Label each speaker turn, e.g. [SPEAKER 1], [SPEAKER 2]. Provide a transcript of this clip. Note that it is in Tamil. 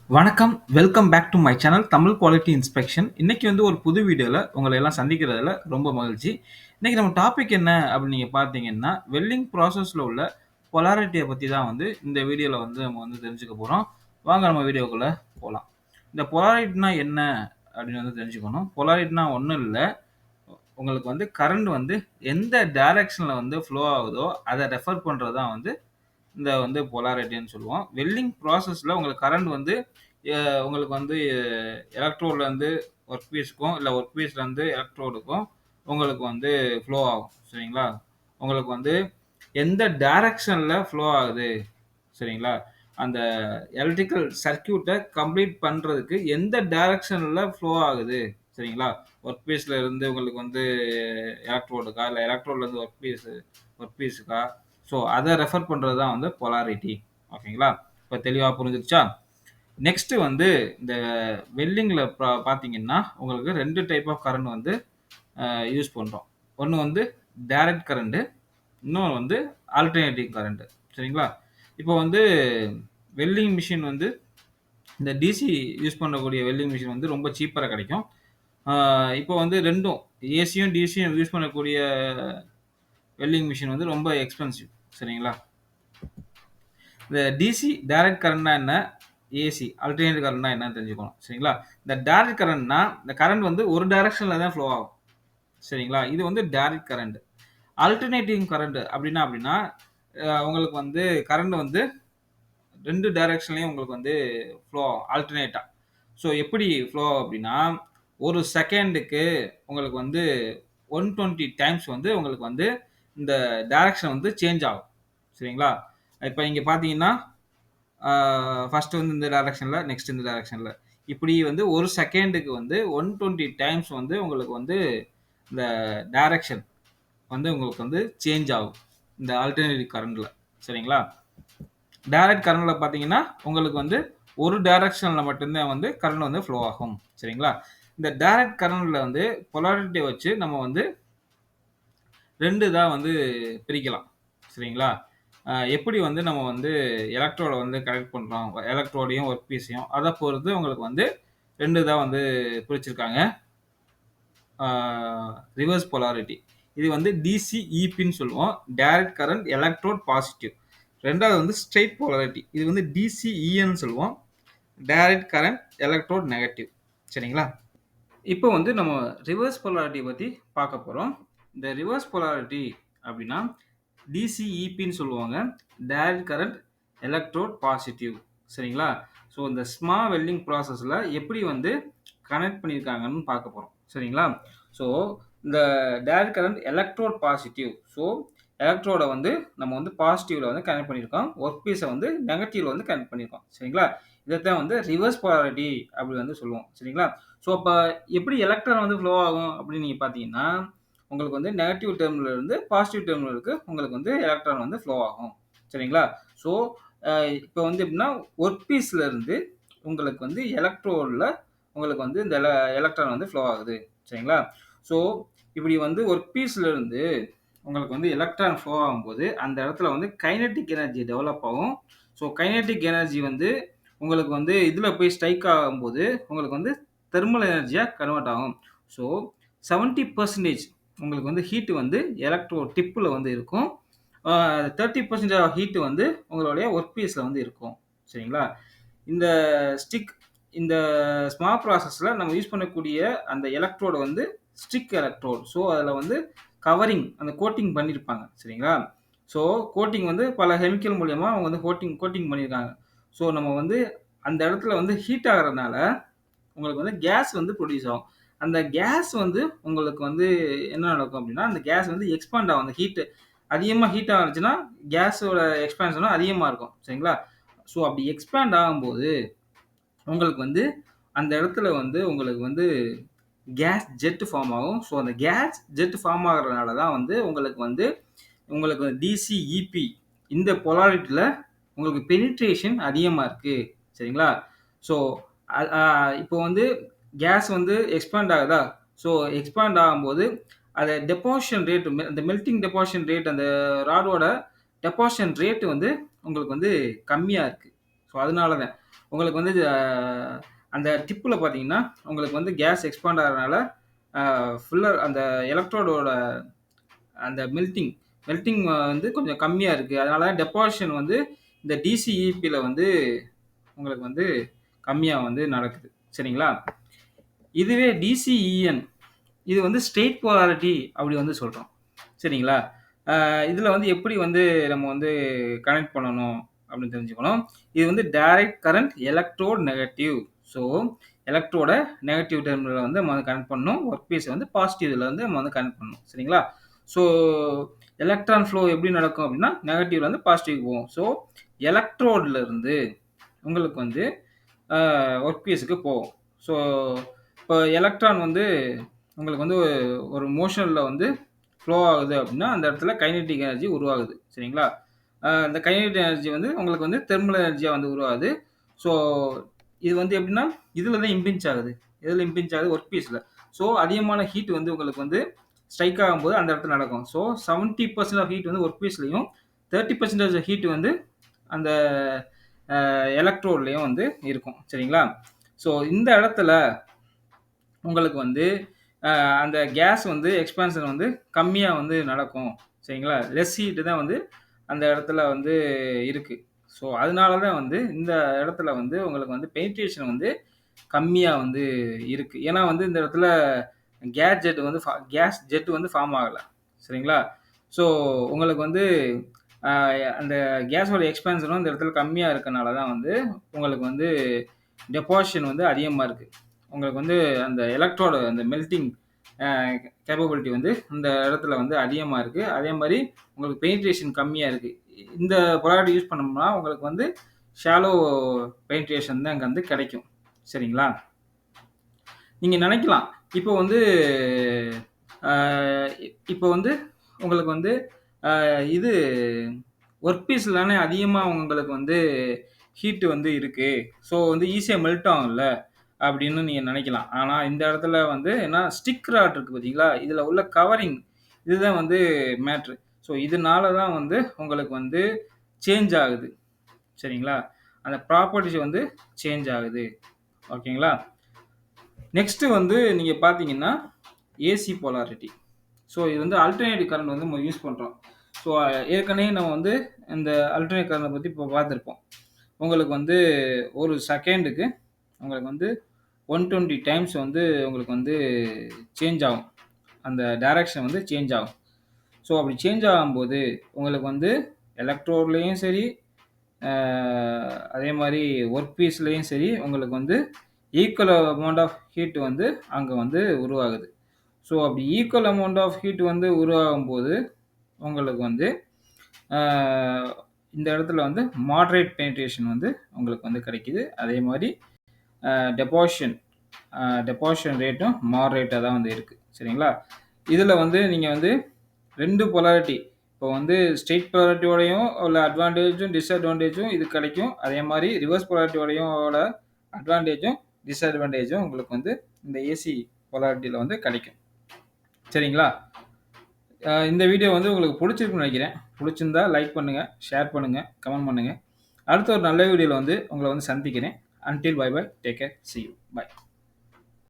[SPEAKER 1] வணக்கம். Welcome back to my channel Tamil quality inspection. இன்னைக்கு வந்து ஒரு புது வீடியோல உங்கள எல்லாம் சந்திக்கிறதுல ரொம்ப மகிழ்ச்சி. இன்னைக்கு நம்ம டாபிக் என்ன அப்படின்னு நீங்க பார்த்தீங்கன்னா, வெல்டிங் ப்ராசஸ்ல உள்ள பொலாரிட்டிய பத்தி தான் வந்து இந்த வீடியோல வந்து நம்ம வந்து தெரிஞ்சுக்க போறோம். வாங்க நம்ம வீடியோக்குள்ள போலாம். இந்த பொலாரிட்டினா என்ன அப்படின்னு வந்து தெரிஞ்சுக்கணும். பொலாரிட்டினா ஒண்ணும் இல்ல. உங்களுக்கு வந்து கரண்ட் வந்து எந்த டைரக்ஷன்ல வந்து ஃப்ளோ ஆகுதோ, அத ரெஃபர் பண்றது தான் வந்து இந்த வந்து பொலாரிட்டின்னு சொல்லுவோம். வெல்டிங் ப்ராசஸ்ல உங்களுக்கு கரண்ட் வந்து எ உங்களுக்கு வந்து எலக்ட்ரோட்லேருந்து ஒர்க் பீஸ்க்கும், இல்ல ஒர்க் பீஸ்லேருந்து எலக்ட்ரோடுக்கும் உங்களுக்கு வந்து ஃப்ளோ ஆகும். சரிங்களா? உங்களுக்கு வந்து எந்த டைரக்ஷன்ல ஃப்ளோ ஆகுது. சரிங்களா? அந்த எலக்ட்ரிக்கல் சர்க்யூட்ட கம்ப்ளீட் பண்றதுக்கு எந்த டைரக்ஷன்ல ஃப்ளோ ஆகுது. சரிங்களா? ஒர்க் பீஸ்ல இருந்து உங்களுக்கு வந்து எலக்ட்ரோடுக்கா, இல்ல எலக்ட்ரோட்லேருந்து ஒர்க் பீஸுக்கா? ஸோ அத ரெஃபர் பண்றது தான் வந்து பொலாரிட்டி. ஓகேங்களா? இப்ப தெளிவா புரிஞ்சிருச்சா? நெக்ஸ்ட் வந்து இந்த வெல்டிங்ல பார்த்தீங்கன்னா, உங்களுக்கு 2 டைப் ஆஃப் கரண்ட் வந்து யூஸ் பண்றோம். ஒண்ணு வந்து டைரக்ட் கரண்ட், இன்னொன்னு வந்து ஆல்டர்னேட்டிங் கரண்ட். சரிங்களா? இப்போ வந்து வெல்டிங் மிஷின் வந்து இந்த டிசி யூஸ் பண்ணக்கூடிய வெல்டிங் மிஷின் வந்து ரொம்ப சீப்பரா கிடைக்கும். ஆ இப்போ வந்து 2ம் ஏசியும், டிசியும் யூஸ் பண்ணக்கூடிய வெல்டிங் மிஷின் வந்து ரொம்ப எக்ஸ்பென்சிவ். சரிங்களா? இந்த டிசி டைரக்ட் கரண்ட்னா என்ன? ஏசி ஆல்டர்னேட் கரண்ட்னா என்னன்னு தெரிஞ்சுக்கணும். சரிங்களா? இந்த டைரக்ட் கரண்ட்னா, இந்த கரண்ட் வந்து ஒரு டைரக்ஷன்ல தான் ஃப்ளோ ஆகும். சரிங்களா? இது வந்து டைரக்ட் கரண்ட். ஆல்டர்னேட்டிங் கரண்ட் அப்படின்னா, உங்களுக்கு வந்து கரண்ட் வந்து 2 டைரக்ஷன்லயும் உங்களுக்கு வந்து ஃப்ளோ ஆகும். ஆல்டர்னேட்டா. ஸோ எப்படி ஃப்ளோ ஆகும் அப்படின்னா, ஒரு செகண்டுக்கு உங்களுக்கு வந்து 120 டைம்ஸ் வந்து உங்களுக்கு வந்து இந்த டைரக்ஷன் வந்து சேஞ்ச் ஆகும். சரிங்களா? இப்ப இங்க பார்த்தீங்கன்னா ஃபர்ஸ்ட் வந்து இந்த டைரக்ஷன்ல, நெக்ஸ்ட் இந்த டைரக்ஷன்ல. இப்படி வந்து ஒரு செகண்டுக்கு வந்து 120 டைம்ஸ் வந்து உங்களுக்கு வந்து இந்த டைரக்ஷன் வந்து உங்களுக்கு வந்து சேஞ்ச் ஆகும். இந்த ஆல்டர்னேட்டிவ் கரண்ட்ல. சரிங்களா? டைரக்ட் கரண்ட்ல பார்த்தீங்கன்னா, உங்களுக்கு வந்து ஒரு டைரக்ஷன்ல மட்டும் தான் வந்து கரண்ட் வந்து ஃப்ளோ ஆகும். சரிங்களா? இந்த டைரக்ட் கரண்ட்ல வந்து பொலாரிட்டிய வச்சு நம்ம வந்து 2 இதா வந்து பிரிக்கலாம். சரிங்களா? எப்படி வந்து நம்ம வந்து எலக்ட்ரோட வந்து கனெக்ட் பண்றோம். எலக்ட்ரோடையும், ஒர்க் பீஸையும் அத பொறுத்து உங்களுக்கு வந்து 2 இதா வந்து பிரிச்சிருக்காங்க. ஆ ரிவர்ஸ் போலாரிட்டி. இது வந்து டிசி-ஈபின்னு சொல்லுவோம். Direct current electrode positive. 2வது வந்து ஸ்ட்ரெய்ட் போலாரிட்டி. இது வந்து டிசி-ஈஎன்னு சொல்லுவோம். Direct current electrode negative. சரிங்களா? இப்போ வந்து நம்ம ரிவர்ஸ் போலாரிட்டி பத்தி பார்க்க போறோம். இந்த ரிவர்ஸ் போலாரிட்டி அப்படின்னா, டிசி-ஈபின்னு சொல்லுவாங்க. Direct current electrode positive. சரிங்களா? ஸோ இந்த வெல்டிங் ப்ராசஸ்ல எப்படி வந்து கனெக்ட் பண்ணியிருக்காங்கன்னு பார்க்க போறோம். சரிங்களா? ஸோ இந்த direct current electrode positive. So எலக்ட்ரோட வந்து நம்ம வந்து பாசிட்டிவ்ல வந்து கனெக்ட் பண்ணியிருக்கோம். ஒர்க் பீஸ வந்து நெகட்டிவ்ல வந்து கனெக்ட் பண்ணியிருக்கோம். சரிங்களா? இதத்தான் வந்து ரிவர்ஸ் போலாரிட்டி அப்படி வந்து சொல்லுவோம். சரிங்களா? ஸோ அப்ப எப்படி எலக்ட்ரான் வந்து ஃப்ளோ ஆகும் அப்படின்னு நீங்க பார்த்தீங்கன்னா, உங்களுக்கு வந்து நெகட்டிவ் டெர்மினல்ல இருந்து பாசிட்டிவ் டெர்மினலுக்கு உங்களுக்கு வந்து எலக்ட்ரான் வந்து ஃப்ளோ ஆகும். சரிங்களா? ஸோ அ இப்ப வந்து எப்படின்னா, ஒர்க் பீஸ்ல இருந்து உங்களுக்கு வந்து எலக்ட்ரோட்ல உங்களுக்கு வந்து இந்த எலக்ட்ரான் வந்து ஃப்ளோ ஆகுது. சரிங்களா? ஸோ இப்படி வந்து ஒர்க் பீஸ்ல இருந்து உங்களுக்கு வந்து எலக்ட்ரான் ஃப்ளோ ஆகும்போது, அந்த இடத்துல வந்து கைனடிக் எனர்ஜி டெவலப் ஆகும். ஸோ கைனடிக் எனர்ஜி வந்து உங்களுக்கு வந்து இதுல போய் ஸ்ட்ரைக் ஆகும்போது, உங்களுக்கு வந்து தெர்மல் எனர்ஜியா கன்வெர்ட் ஆகும். ஸோ 70% உங்களுக்கு வந்து ஹீட் வந்து எலக்ட்ரோ டிப்ல வந்து இருக்கும். 30% ஆஃப் ஹீட் வந்து உங்களுடைய ஒர்க் பீஸ்ல வந்து இருக்கும். சரிங்களா? இந்த ஸ்டிக் இந்த ப்ராசஸ்ல நம்ம யூஸ் பண்ணக்கூடிய அந்த எலக்ட்ரோடு வந்து ஸ்டிக் எலக்ட்ரோட். ஸோ அதுல வந்து கவரிங் அந்த கோட்டிங் பண்ணியிருப்பாங்க. சரிங்களா? ஸோ கோட்டிங் வந்து பல கெமிக்கல் மூலியமா அவங்க வந்து கோட்டிங் கோட்டிங் பண்ணியிருக்காங்க. ஸோ நம்ம வந்து அந்த இடத்துல வந்து ஹீட் ஆகுறதுனால உங்களுக்கு வந்து கேஸ் வந்து ப்ரொடியூஸ் ஆகும். அந்த கேஸ் வந்து உங்களுக்கு வந்து என்ன நடக்கும் அப்டின்னா, அந்த கேஸ் வந்து எக்ஸ்பாண்ட் ஆகும். அந்த அதிகமா ஹீட் ஆச்சுன்னா, கேஸோட எக்ஸ்பான்ஷனும் அதிகமா இருக்கும். சரிங்களா? ஸோ அப்டி எக்ஸ்பாண்ட் ஆகும்போது, உங்களுக்கு வந்து அந்த இடத்துல வந்து உங்களுக்கு வந்து கேஸ் ஜெட் ஃபார்ம் ஆகும். ஸோ அந்த கேஸ் ஜெட் ஃபார்ம் ஆகுறதுனால தான் வந்து உங்களுக்கு டிசி-ஈபி இந்த போலாரிட்டில உங்களுக்கு பெனிட்ரேஷன் அதிகமா இருக்கு. சரிங்களா? ஸோ அ அ இப்போ வந்து கேஸ் வந்து எக்ஸ்பாண்ட் ஆகுதா? ஸோ எக்ஸ்பாண்ட் ஆகும்போது அத டெபாசிஷன் ரேட் அந்த மெல்டிங் டெபாசிஷன் ரேட் அந்த ராடோட டெபாசிஷன் ரேட் வந்து உங்களுக்கு வந்து கம்மியா இருக்கு. ஸோ அதனால தான். உங்களுக்கு வந்து அந்த டிப்பில பார்த்தீங்கன்னா, உங்களுக்கு வந்து கேஸ் எக்ஸ்பாண்ட் ஆகுறனால ஃபுல்லா அந்த எலக்ட்ரோடோட அந்த மெல்ட்டிங் வந்து கொஞ்சம் கம்மியா இருக்கு. அதனால டெபாசிஷன் வந்து இந்த டிசிஇபில வந்து உங்களுக்கு வந்து கம்மியா வந்து நடக்குது. சரிங்களா? இதுவே டிசிஇஎன் இது வந்து ஸ்ட்ரெயிட் போலாரிட்டி அப்படி வந்து சொல்றோம். சரிங்களா? இதுல வந்து எப்படி வந்து நம்ம வந்து கனெக்ட் பண்ணணும் அப்படின்னு தெரிஞ்சுக்கணும். இது வந்து direct current electrode negative. So எலக்ட்ரோட நெகட்டிவ் டெர்மினல வந்து நம்ம வந்து கனெக்ட் பண்ணணும். ஒர்க் பீஸை வந்து பாசிட்டிவ் இதில் வந்து நம்ம வந்து கனெக்ட் பண்ணணும். சரிங்களா? ஸோ எலக்ட்ரான் ஃப்ளோ எப்படி நடக்கும் அப்படின்னா நெகட்டிவ்ல வந்து பாசிட்டிவ் போகும். ஸோ எலக்ட்ரோட்ல இருந்து உங்களுக்கு வந்து ஒர்க் பீஸுக்கு போகும். ஸோ இப்போ எலக்ட்ரான் வந்து உங்களுக்கு வந்து ஒரு மோஷன்ல வந்து ஃப்ளோ ஆகுது அப்படின்னா அந்த இடத்துல கைனெட்டிக் எனர்ஜி உருவாகுது. சரிங்களா? இந்த கைனெட்டிக் எனர்ஜி வந்து உங்களுக்கு வந்து தெர்மல் எனர்ஜியா வந்து உருவாகுது. ஸோ இது வந்து எப்படின்னா இதுல தான் இம்பிஞ்ச் ஆகுது. எதுல இம்பிஞ்ச் ஆகுது? ஒர்க் பீஸ்ல. ஸோ அதிகமான ஹீட் வந்து உங்களுக்கு வந்து ஸ்ட்ரைக் ஆகும்போது அந்த இடத்துல நடக்கும். ஸோ 70% ஆஃப் ஹீட் வந்து ஒர்க் பீஸ்லயும் 30% ஹீட் வந்து அந்த எலக்ட்ரோட்லயும் வந்து இருக்கும். சரிங்களா? ஸோ இந்த இடத்துல உங்களுக்கு வந்து அந்த கேஸ் வந்து எக்ஸ்பான்ஷன் வந்து கம்மியா வந்து நடக்கும். சரிங்களா? லெஸ் ஹீட் தான் வந்து அந்த இடத்துல வந்து இருக்கு. ஸோ அதனால தான் வந்து இந்த இடத்துல வந்து உங்களுக்கு வந்து பெனிட்ரேஷன் வந்து கம்மியா வந்து இருக்கு. ஏன்னா வந்து இந்த இடத்துல கேஸ் ஜெட் வந்து ஃபார்ம் ஆகல. சரிங்களா? ஸோ உங்களுக்கு வந்து அந்த கேஸோட எக்ஸ்பான்ஷனும் இந்த இடத்துல கம்மியா இருக்கனால தான் வந்து உங்களுக்கு வந்து டெபாசிஷன் வந்து அதிகமா இருக்கு. உங்களுக்கு வந்து அந்த எலக்ட்ரோட அந்த மெல்ட்டிங் கேப்பபிலிட்டி வந்து இந்த இடத்துல வந்து அதிகமாக இருக்கு. அதே மாதிரி உங்களுக்கு பெனிட்ரேஷன் கம்மியாக இருக்கு. இந்த ப்ராடக்ட் யூஸ் பண்ணோம்னா உங்களுக்கு வந்து ஷாலோ பெனிட்ரேஷன் தான் அங்கே வந்து கிடைக்கும். சரிங்களா? நீங்கள் நினைக்கலாம் இப்போ வந்து இப்போ வந்து உங்களுக்கு வந்து இது ஒர்க் பீஸில் தானே அதிகமாக உங்களுக்கு வந்து ஹீட்டு வந்து இருக்கு. ஸோ வந்து ஈஸியாக மெல்ட் ஆகும்ல அப்படின்னு நீங்கள் நினைக்கலாம். ஆனால் இந்த இடத்துல வந்து என்ன ஸ்டிக் ராட் இருக்குது பார்த்தீங்களா? இதில் உள்ள கவரிங் இதுதான் வந்து மேட்ரு. ஸோ இதனால தான் வந்து உங்களுக்கு வந்து சேஞ்ச் ஆகுது. சரிங்களா? அந்த ப்ராப்பர்ட்டிஸ் வந்து சேஞ்ச் ஆகுது. ஓகேங்களா? நெக்ஸ்ட்டு வந்து நீங்கள் பார்த்தீங்கன்னா ஏசி போலாரிட்டி. ஸோ இது வந்து அல்டர்னேட்டிவ் கரண்ட் வந்து நம்ம யூஸ் பண்ணுறோம். ஸோ ஏற்கனவே நம்ம வந்து இந்த அல்டர்னேட் கரண்ட்டை பற்றி இப்போ பார்த்துருப்போம். உங்களுக்கு வந்து ஒரு செகண்டுக்கு உங்களுக்கு வந்து 120 டைம்ஸ் வந்து உங்களுக்கு வந்து சேஞ்ச் ஆகும். அந்த டைரக்ஷன் வந்து சேஞ்ச் ஆகும். ஸோ அப்படி சேஞ்ச் ஆகும்போது உங்களுக்கு வந்து எலக்ட்ரோட்லேயும் சரி அதே மாதிரி ஒர்க் பீஸ்லேயும் சரி உங்களுக்கு வந்து ஈக்குவல் அமௌண்ட் ஆஃப் ஹீட் வந்து அங்கே வந்து உருவாகுது. ஸோ அப்படி ஈக்குவல் அமௌண்ட் ஆஃப் ஹீட் வந்து உருவாகும் போது உங்களுக்கு வந்து இந்த இடத்துல வந்து மாட்ரேட் பெனிட்ரேஷன் வந்து உங்களுக்கு வந்து கிடைக்குது. அதே மாதிரி டெபாசிஷன் ரேட்டும் மாட்ரேட்டாக தான் வந்து இருக்குது. சரிங்களா? இதில் வந்து நீங்கள் வந்து 2 பொலாரிட்டி இப்போ வந்து ஸ்ட்ரெயிட் பொலாரிட்டியோடையும் உள்ள அட்வான்டேஜும் டிஸ்அட்வான்டேஜும் இது கிடைக்கும். அதே மாதிரி ரிவர்ஸ் பொலாரிட்டியோடையும் அட்வான்டேஜும் டிஸ்அட்வான்டேஜும் உங்களுக்கு வந்து இந்த ஏசி பொலாரிட்டியில் வந்து கிடைக்கும். சரிங்களா? இந்த வீடியோ வந்து உங்களுக்கு பிடிச்சிருக்குன்னு நினைக்கிறேன். பிடிச்சிருந்தா லைக் பண்ணுங்கள், ஷேர் பண்ணுங்கள், கமெண்ட் பண்ணுங்கள். அடுத்த ஒரு நல்ல வீடியோவில் வந்து உங்களை வந்து சந்திக்கிறேன். Until bye bye, take care, see you, bye.